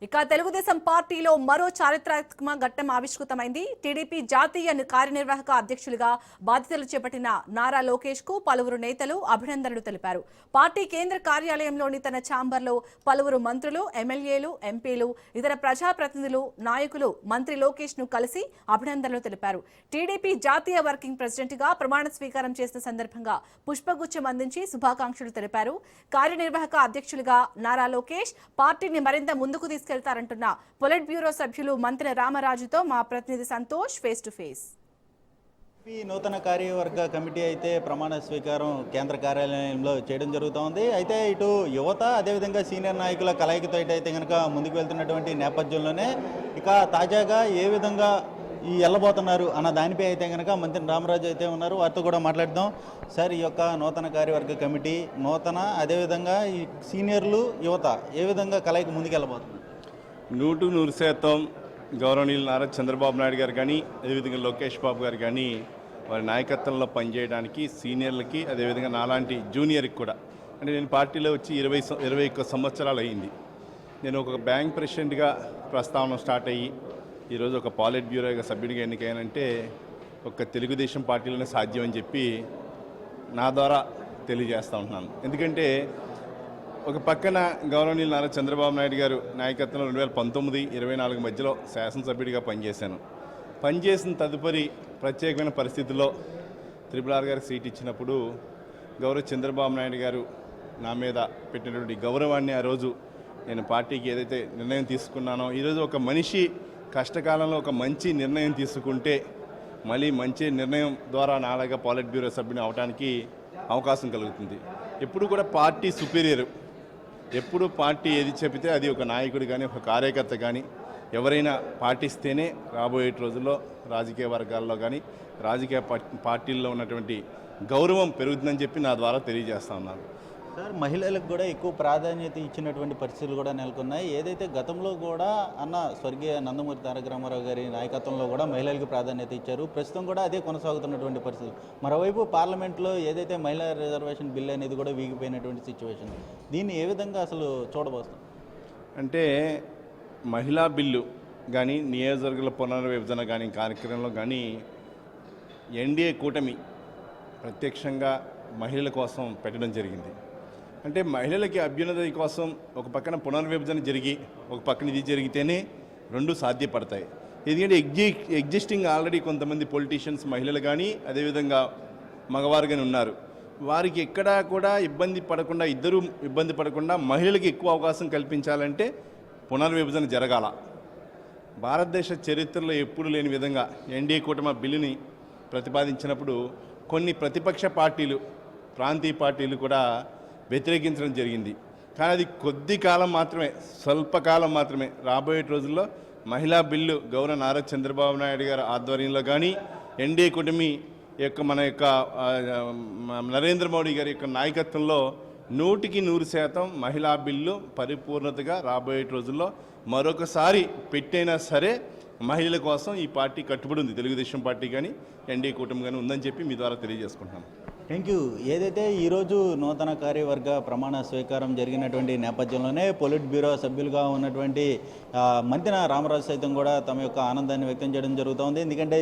ఇక తెలుగుదేశం పార్టీలో మరో చారిత్రాత్మక ఘట్టం ఆవిష్కృతమైంది. టీడీపీ జాతీయ కార్యనిర్వాహక అధ్యక్షులుగా బాధ్యతలు చేపట్టిన నారా లోకేష్ కు పలువురు నేతలు అభినందనలు తెలిపారు. పార్టీ కేంద్ర కార్యాలయంలోని తన ఛాంబర్లో పలువురు మంత్రులు, ఎమ్మెల్యేలు, ఎంపీలు, ఇతర ప్రజాప్రతినిధులు, నాయకులు మంత్రి లోకేష్ ను కలిసి అభినందనలు తెలిపారు. టీడీపీ జాతీయ వర్కింగ్ ప్రెసిడెంట్ గా ప్రమాణ స్వీకారం చేసిన సందర్భంగా పుష్పగుచ్చం అందించి శుభాకాంక్షలు తెలిపారు. కార్యనిర్వాహక అధ్యక్షులుగా నారా లోకేష్ పార్టీని మరింత ముందుకు తీసుకెళ్తారంటున్న పొలిట్ బ్యూరో సభ్యులు మంత్రి రామరాజుతో మా ప్రతినిధి సంతోష్ ఫేస్ టు ఫేస్. నూతన కార్యవర్గ కమిటీ అయితే ప్రమాణ స్వీకారం కేంద్ర కార్యాలయంలో చేయడం జరుగుతోంది. అయితే ఇటు యువత అదేవిధంగా సీనియర్ నాయకుల కలయికతో అయితే కనుక ముందుకు వెళ్తున్నటువంటి నేపథ్యంలోనే ఇక తాజాగా ఏ విధంగా ఈ వెళ్ళబోతున్నారు అన్న దానిపై అయితే కనుక మంత్రి రామరాజు అయితే ఉన్నారు. వారితో కూడా మాట్లాడదాం. సార్, ఈ యొక్క నూతన కార్యవర్గ కమిటీ అదేవిధంగా ఈ సీనియర్లు యువత ఏ విధంగా కలయిక ముందుకు వెళ్ళబోతున్నారు? 100% గౌరవనీయులు నారా చంద్రబాబు నాయుడు గారు కానీ అదేవిధంగా లోకేష్ బాబు గారు కానీ వారి నాయకత్వంలో పనిచేయడానికి సీనియర్లకి అదేవిధంగా నాలాంటి జూనియర్కి కూడా, అంటే నేను పార్టీలో వచ్చి 21 సంవత్సరాలు అయ్యింది. నేను ఒక బ్యాంక్ ప్రెసిడెంట్గా ప్రస్తావన స్టార్ట్ అయ్యి ఈరోజు ఒక పాలిట్ బ్యూరోగా సభ్యుడిగా ఎన్నికైనంటే ఒక తెలుగుదేశం పార్టీలోనే సాధ్యం అని చెప్పి నా ద్వారా తెలియజేస్తూ ఉంటున్నాను. ఎందుకంటే ఒక పక్కన గౌరవనీయులు నారా చంద్రబాబు నాయుడు గారు నాయకత్వంలో 2019-24 మధ్యలో శాసనసభ్యుడిగా పనిచేశాను. పనిచేసిన తదుపరి ప్రత్యేకమైన పరిస్థితుల్లో RRR గారికి సీట్ ఇచ్చినప్పుడు గౌరవ చంద్రబాబు నాయుడు గారు నా మీద పెట్టినటువంటి గౌరవాన్ని ఆ రోజు నేను పార్టీకి ఏదైతే నిర్ణయం తీసుకున్నానో, ఈరోజు ఒక మనిషి కష్టకాలంలో ఒక మంచి నిర్ణయం తీసుకుంటే మళ్ళీ మంచి నిర్ణయం ద్వారా నాలాగా పాలిట్ బ్యూరో సభ్యుని అవడానికి అవకాశం కలుగుతుంది. ఎప్పుడు కూడా పార్టీ సుపీరియర్, ఎప్పుడు పార్టీ ఏది చెబితే అది ఒక నాయకుడు కానీ ఒక కార్యకర్త కానీ ఎవరైనా పాటిస్తేనే రాబోయే రోజుల్లో రాజకీయ వర్గాల్లో కానీ రాజకీయ పార్టీల్లో ఉన్నటువంటి గౌరవం పెరుగుతుందని చెప్పి నా ద్వారా తెలియజేస్తా ఉన్నాను. సార్, మహిళలకు కూడా ఎక్కువ ప్రాధాన్యత ఇచ్చినటువంటి పరిస్థితులు కూడా నెలకొన్నాయి. ఏదైతే గతంలో కూడా స్వర్గీయ నందమూరి తారక రామారావు గారి నాయకత్వంలో కూడా మహిళలకు ప్రాధాన్యత ఇచ్చారు. ప్రస్తుతం కూడా అదే కొనసాగుతున్నటువంటి పరిస్థితి. మరోవైపు పార్లమెంట్లో ఏదైతే మహిళా రిజర్వేషన్ బిల్ అనేది కూడా వీగిపోయినటువంటి సిచ్యువేషన్, దీన్ని ఏ విధంగా అసలు చూడబోస్తాం? అంటే మహిళా బిల్లు కానీ నియోజకవర్గాల పునర్విభజన కానీ కార్యక్రమంలో కానీ ఎన్డీఏ కూటమి ప్రత్యక్షంగా మహిళల కోసం పెట్టడం జరిగింది. అంటే మహిళలకి అభ్యున్నతి కోసం ఒక పక్కన పునర్విభజన జరిగి ఒక పక్కన ఇది జరిగితేనే రెండు సాధ్యపడతాయి. ఎందుకంటే ఎగ్జిస్టింగ్ ఆల్రెడీ కొంతమంది పొలిటీషియన్స్ మహిళలు కానీ అదేవిధంగా మగవారు కానీ ఉన్నారు. వారికి ఎక్కడా కూడా ఇబ్బంది పడకుండా, ఇద్దరూ ఇబ్బంది పడకుండా మహిళలకు ఎక్కువ అవకాశం కల్పించాలంటే పునర్విభజన జరగాల. భారతదేశ చరిత్రలో ఎప్పుడు లేని విధంగా ఎన్డీఏ కూటమి బిల్లుని ప్రతిపాదించినప్పుడు కొన్ని ప్రతిపక్ష పార్టీలు, ప్రాంతీయ పార్టీలు కూడా వ్యతిరేకించడం జరిగింది. కానీ అది కొద్ది కాలం మాత్రమే, స్వల్పకాలం మాత్రమే. రాబోయే రోజుల్లో మహిళా బిల్లు గౌరవ నారా చంద్రబాబు నాయుడు గారి ఆధ్వర్యంలో కానీ ఎన్డీఏ కూటమి మన యొక్క నరేంద్ర మోడీ గారి యొక్క నాయకత్వంలో 100% మహిళా బిల్లు పరిపూర్ణతగా రాబోయే రోజుల్లో మరొకసారి పెట్టైనా సరే మహిళల కోసం ఈ పార్టీ కట్టుబడి ఉంది. తెలుగుదేశం పార్టీ కానీ ఎన్డీఏ కూటమి కానీ ఉందని చెప్పి మీ ద్వారా తెలియజేసుకుంటున్నాను. Thank you. ఏదైతే ఈరోజు నూతన కార్యవర్గ ప్రమాణ స్వీకారం జరిగినటువంటి నేపథ్యంలోనే పొలిట్ బ్యూరో సభ్యులుగా ఉన్నటువంటి మంత్రి రామరాజు సైతం కూడా తమ యొక్క ఆనందాన్ని వ్యక్తం చేయడం జరుగుతోంది. ఎందుకంటే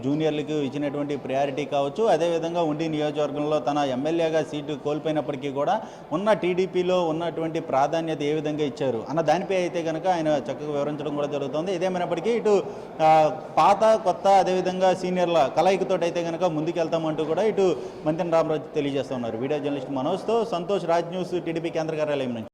జూనియర్లకు ఇచ్చినటువంటి ప్రయారిటీ కావచ్చు, అదేవిధంగా ఉండి నియోజకవర్గంలో తన ఎమ్మెల్యేగా సీటు కోల్పోయినప్పటికీ కూడా ఉన్న టీడీపీలో ఉన్నటువంటి ప్రాధాన్యత ఏ విధంగా ఇచ్చారు అన్న దానిపై అయితే కనుక ఆయన చక్కగా వివరించడం కూడా జరుగుతుంది. ఇదేమైనప్పటికీ ఇటు పాత కొత్త అదేవిధంగా సీనియర్ల కలయికతో అయితే కనుక ముందుకెళ్తామంటూ కూడా ఇటు మంత్రి రామరాజు తెలియజేస్తున్నారు. వీడియో జర్నలిస్ట్ మనోజ్తో సంతోష్, రాజ్ న్యూస్, టీడీపీ కేంద్ర కార్యాలయం నుంచి.